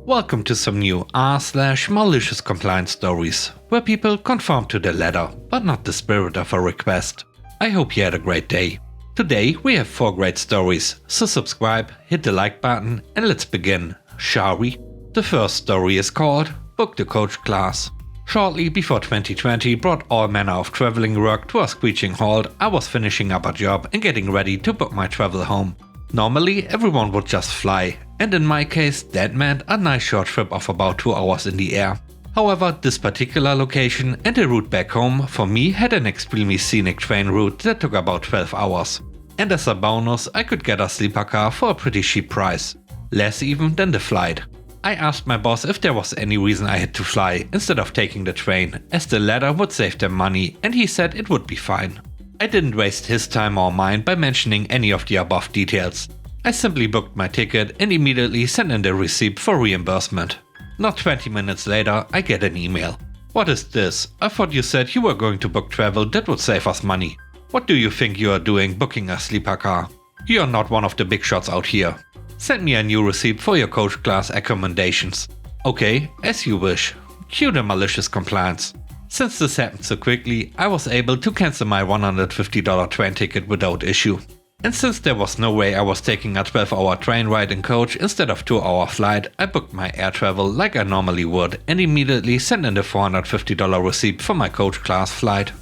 Welcome to some new r/malicious compliance stories, where people conform to the letter, but not the spirit of a request. I hope you had a great day. Today we have 4 great stories, so subscribe, hit the like button, and let's begin, shall we? The first story is called Book the Coach Class. Shortly before 2020 brought all manner of traveling work to a screeching halt, I was finishing up a job and getting ready to book my travel home. Normally everyone would just fly, and in my case that meant a nice short trip of about 2 hours in the air. However, this particular location and the route back home for me had an extremely scenic train route that took about 12 hours. And as a bonus I could get a sleeper car for a pretty cheap price, less even than the flight. I asked my boss if there was any reason I had to fly instead of taking the train, as the latter would save them money, and he said it would be fine. I didn't waste his time or mine by mentioning any of the above details. I simply booked my ticket and immediately sent in the receipt for reimbursement. Not 20 minutes later I get an email. What is this? I thought you said you were going to book travel that would save us money. What do you think you are doing booking a sleeper car? You are not one of the big shots out here. Send me a new receipt for your coach class accommodations. Okay, as you wish. Cue the malicious compliance. Since this happened so quickly, I was able to cancel my $150 train ticket without issue. And since there was no way I was taking a 12-hour train ride in coach instead of 2-hour flight, I booked my air travel like I normally would and immediately sent in the $450 receipt for my coach class flight.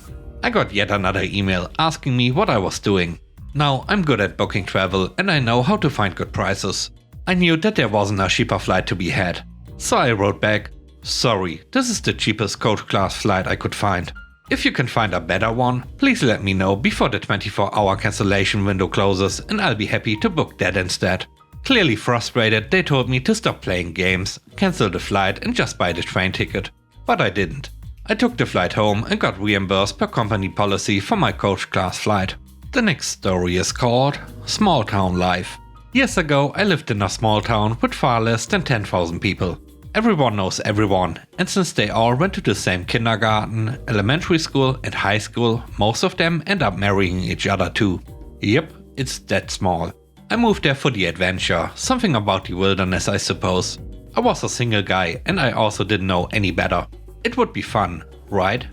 I got yet another email asking me what I was doing. Now I'm good at booking travel and I know how to find good prices. I knew that there wasn't a cheaper flight to be had. So I wrote back, "Sorry, this is the cheapest coach class flight I could find. If you can find a better one, please let me know before the 24-hour cancellation window closes and I'll be happy to book that instead." Clearly frustrated, they told me to stop playing games, cancel the flight and just buy the train ticket. But I didn't. I took the flight home and got reimbursed per company policy for my coach class flight. The next story is called Small Town Life. Years ago I lived in a small town with far less than 10,000 people. Everyone knows everyone, and since they all went to the same kindergarten, elementary school and high school, most of them end up marrying each other too. Yep, it's that small. I moved there for the adventure, something about the wilderness I suppose. I was a single guy and I also didn't know any better. It would be fun, right?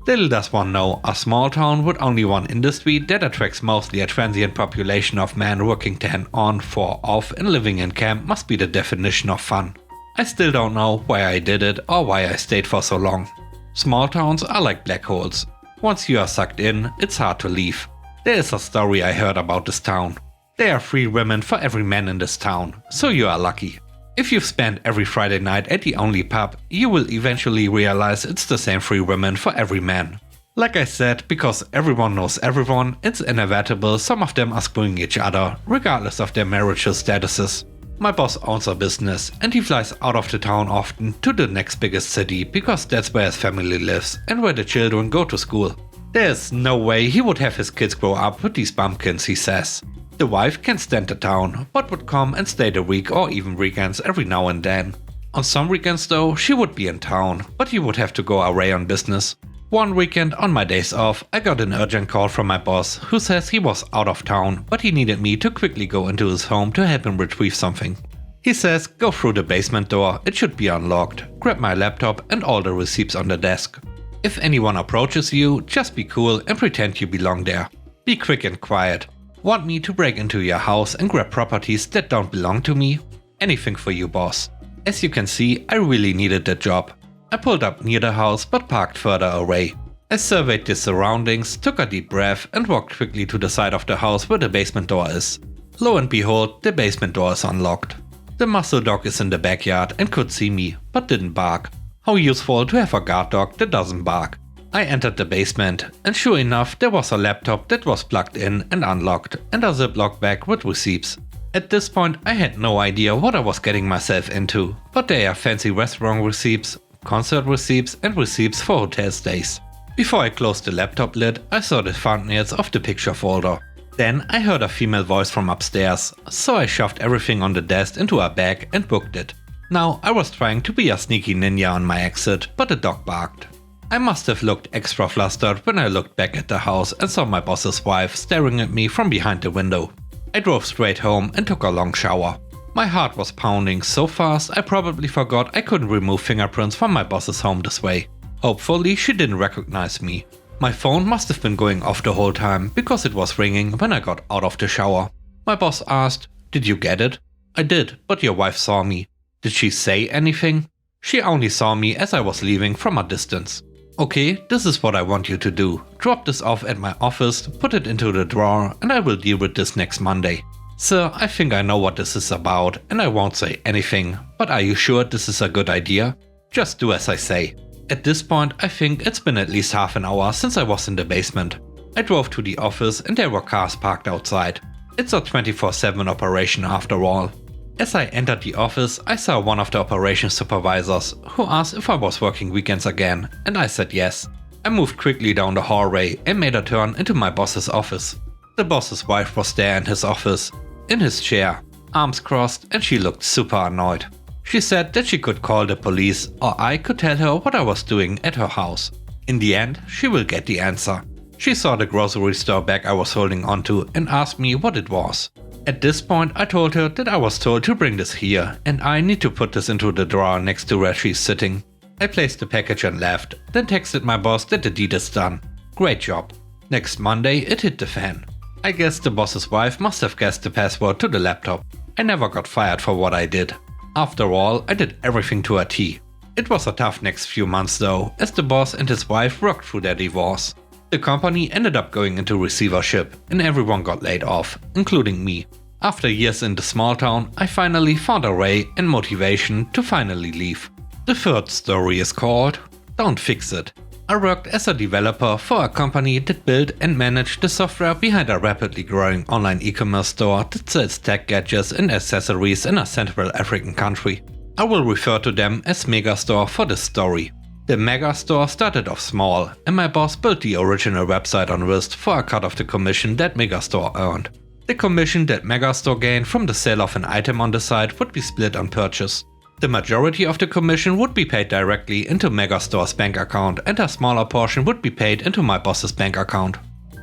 Little does one know, a small town with only one industry that attracts mostly a transient population of men working 10 on, 4 off and living in camp must be the definition of fun. I still don't know why I did it or why I stayed for so long. Small towns are like black holes. Once you are sucked in, it's hard to leave. There is a story I heard about this town. There are 3 women for every man in this town, so you are lucky. If you've spent every Friday night at the only pub, you will eventually realize it's the same 3 women for every man. Like I said, because everyone knows everyone, it's inevitable some of them are screwing each other, regardless of their marital statuses. My boss owns a business and he flies out of the town often to the next biggest city because that's where his family lives and where the children go to school. There's no way he would have his kids grow up with these bumpkins, he says. The wife can't stand the town, but would come and stay the week or even weekends every now and then. On some weekends though, she would be in town, but he would have to go away on business. One weekend on my days off, I got an urgent call from my boss who says he was out of town, but he needed me to quickly go into his home to help him retrieve something. He says, "Go through the basement door, it should be unlocked, grab my laptop and all the receipts on the desk. If anyone approaches you, just be cool and pretend you belong there. Be quick and quiet. Want me to break into your house and grab properties that don't belong to me? Anything for you, boss." As you can see, I really needed that job. I pulled up near the house but parked further away. I surveyed the surroundings, took a deep breath and walked quickly to the side of the house where the basement door is. Lo and behold, the basement door is unlocked. The muscle dog is in the backyard and could see me, but didn't bark. How useful to have a guard dog that doesn't bark. I entered the basement and sure enough there was a laptop that was plugged in and unlocked and a Ziploc bag with receipts. At this point I had no idea what I was getting myself into, but there are fancy restaurant receipts, concert receipts and receipts for hotel stays. Before I closed the laptop lid, I saw the thumbnails of the picture folder. Then I heard a female voice from upstairs, so I shoved everything on the desk into a bag and booked it. Now I was trying to be a sneaky ninja on my exit, but the dog barked. I must have looked extra flustered when I looked back at the house and saw my boss's wife staring at me from behind the window. I drove straight home and took a long shower. My heart was pounding so fast I probably forgot I couldn't remove fingerprints from my boss's home this way. Hopefully she didn't recognize me. My phone must have been going off the whole time because it was ringing when I got out of the shower. My boss asked, "Did you get it?" I did, but your wife saw me. Did she say anything? She only saw me as I was leaving from a distance. Okay, this is what I want you to do. Drop this off at my office, put it into the drawer, and I will deal with this next Monday. Sir, I think I know what this is about and I won't say anything, but are you sure this is a good idea? Just do as I say. At this point, I think it's been at least half an hour since I was in the basement. I drove to the office and there were cars parked outside. It's a 24/7 operation after all. As I entered the office, I saw one of the operations supervisors, who asked if I was working weekends again, and I said yes. I moved quickly down the hallway and made a turn into my boss's office. The boss's wife was there in his office, in his chair, arms crossed, and she looked super annoyed. She said that she could call the police or I could tell her what I was doing at her house. In the end, she will get the answer. She saw the grocery store bag I was holding onto and asked me what it was. At this point, I told her that I was told to bring this here and I need to put this into the drawer next to where she's sitting. I placed the package and left, then texted my boss that the deed is done. Great job. Next Monday, it hit the fan. I guess the boss's wife must have guessed the password to the laptop. I never got fired for what I did. After all, I did everything to a T. It was a tough next few months though, as the boss and his wife worked through their divorce. The company ended up going into receivership and everyone got laid off, including me. After years in the small town, I finally found a way and motivation to finally leave. The third story is called Don't Fix It. I worked as a developer for a company that built and managed the software behind a rapidly growing online e-commerce store that sells tech gadgets and accessories in a Central African country. I will refer to them as Megastore for this story. The Megastore started off small, and my boss built the original website on Rust for a cut of the commission that Megastore earned. The commission that Megastore gained from the sale of an item on the site would be split on purchase. The majority of the commission would be paid directly into Megastore's bank account and a smaller portion would be paid into my boss's bank account.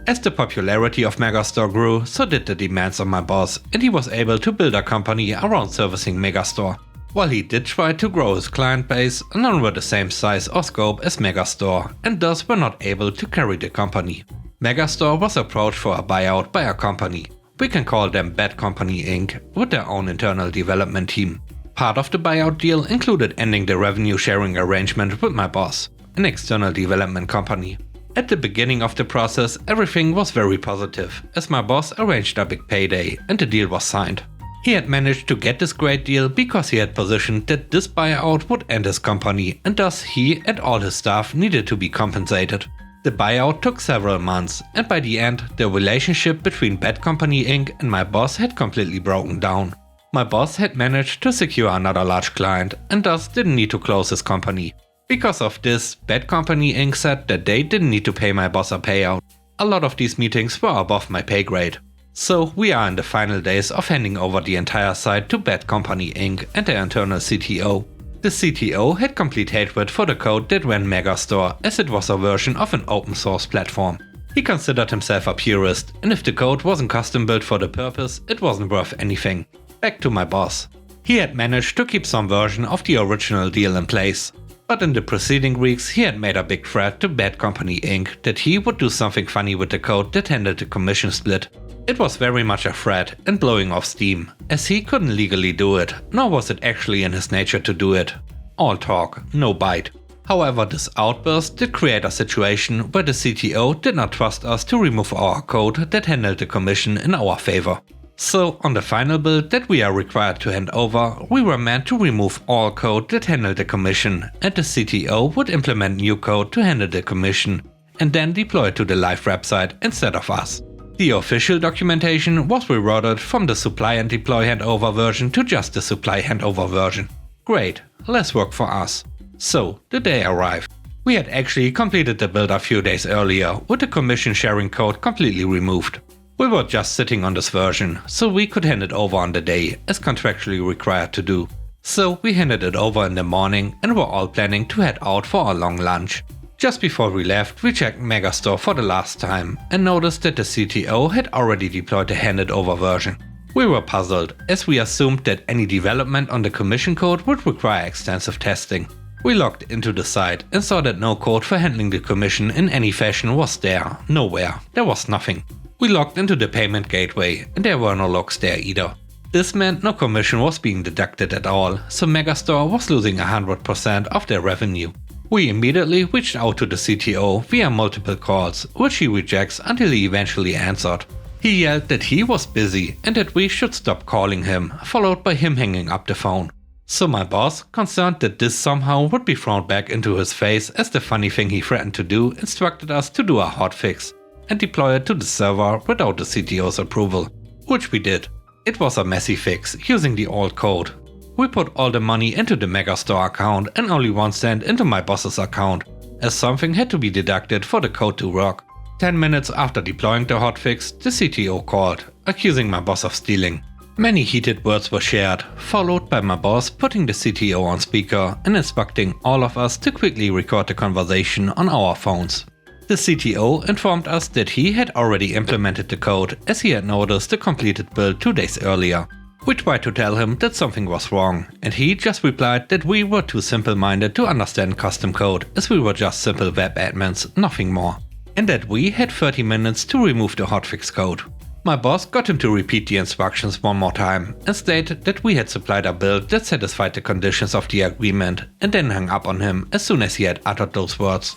As the popularity of Megastore grew, so did the demands on my boss, and he was able to build a company around servicing Megastore. While he did try to grow his client base, none were the same size or scope as Megastore, and thus were not able to carry the company. Megastore was approached for a buyout by a company. We can call them Bad Company Inc., with their own internal development team. Part of the buyout deal included ending the revenue sharing arrangement with my boss, an external development company. At the beginning of the process, everything was very positive, as my boss arranged a big payday and the deal was signed. He had managed to get this great deal because he had positioned that this buyout would end his company and thus he and all his staff needed to be compensated. The buyout took several months and by the end, the relationship between Bad Company Inc. and my boss had completely broken down. My boss had managed to secure another large client and thus didn't need to close his company. Because of this, Bad Company Inc. said that they didn't need to pay my boss a payout. A lot of these meetings were above my pay grade. So we are in the final days of handing over the entire site to Bad Company Inc. and their internal CTO. The CTO had complete hatred for the code that ran Megastore, as it was a version of an open source platform. He considered himself a purist, and if the code wasn't custom built for the purpose, it wasn't worth anything. Back to my boss. He had managed to keep some version of the original deal in place. But in the preceding weeks he had made a big threat to Bad Company Inc. that he would do something funny with the code that handled the commission split. It was very much a threat and blowing off steam, as he couldn't legally do it, nor was it actually in his nature to do it. All talk, no bite. However, this outburst did create a situation where the CTO did not trust us to remove our code that handled the commission in our favor. So, on the final build that we are required to hand over, we were meant to remove all code that handled the commission, and the CTO would implement new code to handle the commission, and then deploy it to the live website instead of us. The official documentation was rerouted from the supply and deploy handover version to just the supply handover version. Great, less work for us. So, the day arrived. We had actually completed the build a few days earlier, with the commission sharing code completely removed. We were just sitting on this version, so we could hand it over on the day, as contractually required to do. So we handed it over in the morning and were all planning to head out for a long lunch. Just before we left, we checked Megastore for the last time and noticed that the CTO had already deployed the handed over version. We were puzzled, as we assumed that any development on the commission code would require extensive testing. We logged into the site and saw that no code for handling the commission in any fashion was there. Nowhere. There was nothing. We logged into the payment gateway and there were no logs there either. This meant no commission was being deducted at all, so Megastore was losing 100% of their revenue. We immediately reached out to the CTO via multiple calls, which he rejects until he eventually answered. He yelled that he was busy and that we should stop calling him, followed by him hanging up the phone. So my boss, concerned that this somehow would be thrown back into his face as the funny thing he threatened to do, instructed us to do a hotfix and deploy it to the server without the CTO's approval, which we did. It was a messy fix using the old code. We put all the money into the Megastore account and only 1 cent into my boss's account, as something had to be deducted for the code to work. 10 minutes after deploying the hotfix, the CTO called, accusing my boss of stealing. Many heated words were shared, followed by my boss putting the CTO on speaker and instructing all of us to quickly record the conversation on our phones. The CTO informed us that he had already implemented the code as he had noticed the completed build 2 days earlier. We tried to tell him that something was wrong, and he just replied that we were too simple-minded to understand custom code, as we were just simple web admins, nothing more, and that we had 30 minutes to remove the hotfix code. My boss got him to repeat the instructions one more time and stated that we had supplied a build that satisfied the conditions of the agreement, and then hung up on him as soon as he had uttered those words.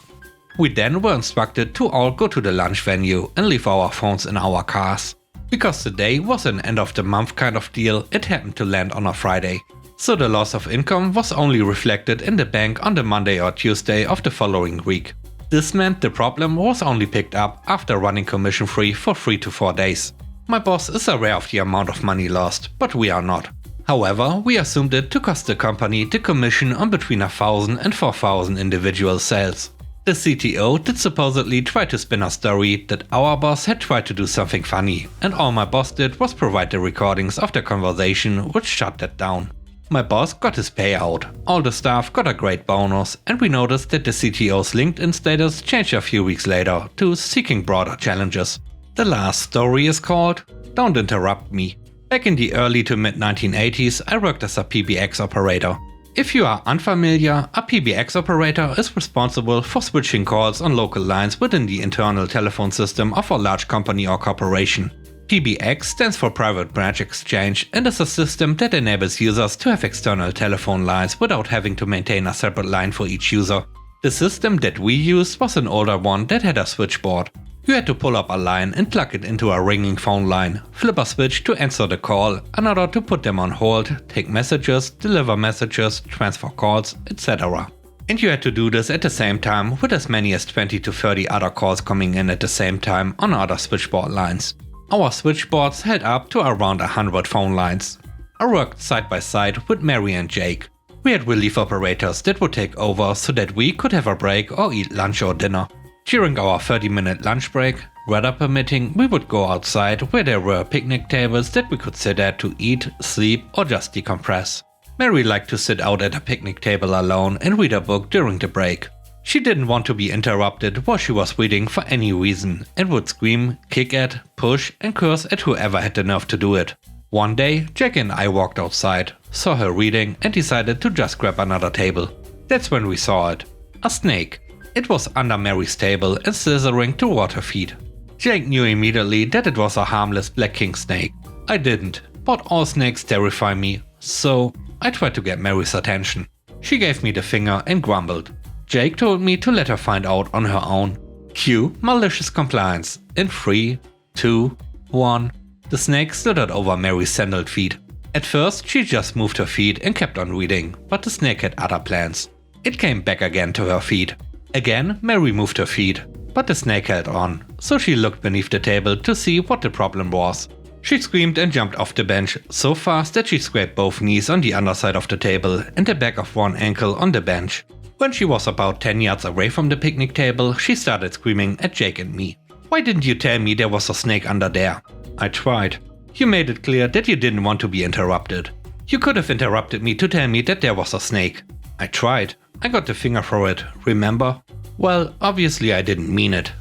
We then were instructed to all go to the lunch venue and leave our phones in our cars. Because the day was an end of the month kind of deal, it happened to land on a Friday. So the loss of income was only reflected in the bank on the Monday or Tuesday of the following week. This meant the problem was only picked up after running commission free for 3 to 4 days. My boss is aware of the amount of money lost, but we are not. However, we assumed it to cost the company the commission on between 1,000 and 4,000 individual sales. The CTO did supposedly try to spin a story that our boss had tried to do something funny, and all my boss did was provide the recordings of the conversation, which shut that down. My boss got his payout, all the staff got a great bonus, and we noticed that the CTO's LinkedIn status changed a few weeks later to seeking broader challenges. The last story is called Don't Interrupt Me. Back in the early to mid 1980s, I worked as a PBX operator. If you are unfamiliar, a PBX operator is responsible for switching calls on local lines within the internal telephone system of a large company or corporation. PBX stands for Private Branch Exchange and is a system that enables users to have external telephone lines without having to maintain a separate line for each user. The system that we used was an older one that had a switchboard. You had to pull up a line and plug it into a ringing phone line, flip a switch to answer the call, another to put them on hold, take messages, deliver messages, transfer calls, etc. And you had to do this at the same time with as many as 20 to 30 other calls coming in at the same time on other switchboard lines. Our switchboards held up to around 100 phone lines. I worked side by side with Mary and Jake. We had relief operators that would take over so that we could have a break or eat lunch or dinner. During our 30-minute lunch break, weather permitting, we would go outside where there were picnic tables that we could sit at to eat, sleep or just decompress. Mary liked to sit out at a picnic table alone and read a book during the break. She didn't want to be interrupted while she was reading for any reason and would scream, kick at, push and curse at whoever had the nerve to do it. One day, Jack and I walked outside, saw her reading and decided to just grab another table. That's when we saw it. A snake. It was under Mary's table and slithering toward her feet. Jake knew immediately that it was a harmless black king snake. I didn't, but all snakes terrify me, so I tried to get Mary's attention. She gave me the finger and grumbled. Jake told me to let her find out on her own. Cue malicious compliance. In 3, 2, 1. The snake slithered over Mary's sandaled feet. At first she just moved her feet and kept on reading, but the snake had other plans. It came back again to her feet. Again, Mary moved her feet, but the snake held on, so she looked beneath the table to see what the problem was. She screamed and jumped off the bench so fast that she scraped both knees on the underside of the table and the back of one ankle on the bench. When she was about 10 yards away from the picnic table, she started screaming at Jake and me. "Why didn't you tell me there was a snake under there?" I tried. "You made it clear that you didn't want to be interrupted. You could have interrupted me to tell me that there was a snake." I tried. I got the finger for it, remember? Well, obviously I didn't mean it.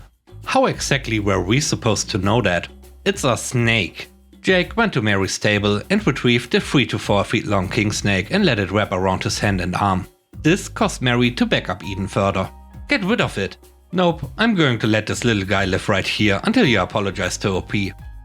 How exactly were we supposed to know that? It's a snake. Jake went to Mary's table and retrieved the 3 to 4 feet long king snake and let it wrap around his hand and arm. This caused Mary to back up even further. Get rid of it. Nope, I'm going to let this little guy live right here until you apologize to OP.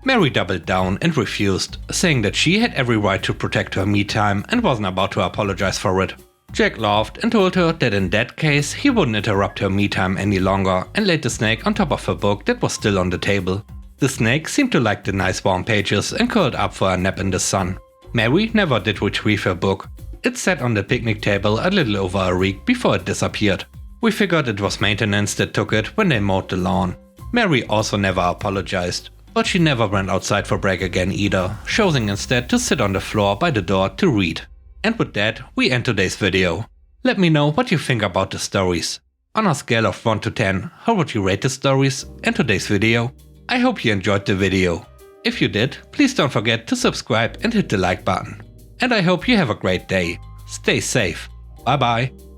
Mary doubled down and refused, saying that she had every right to protect her me time and wasn't about to apologize for it. Jack laughed and told her that in that case he wouldn't interrupt her me time any longer and laid the snake on top of her book that was still on the table. The snake seemed to like the nice warm pages and curled up for a nap in the sun. Mary never did retrieve her book. It sat on the picnic table a little over a week before it disappeared. We figured it was maintenance that took it when they mowed the lawn. Mary also never apologized, but she never went outside for break again either, choosing instead to sit on the floor by the door to read. And with that, we end today's video. Let me know what you think about the stories. On a scale of 1 to 10, how would you rate the stories and today's video? I hope you enjoyed the video. If you did, please don't forget to subscribe and hit the like button. And I hope you have a great day. Stay safe. Bye bye.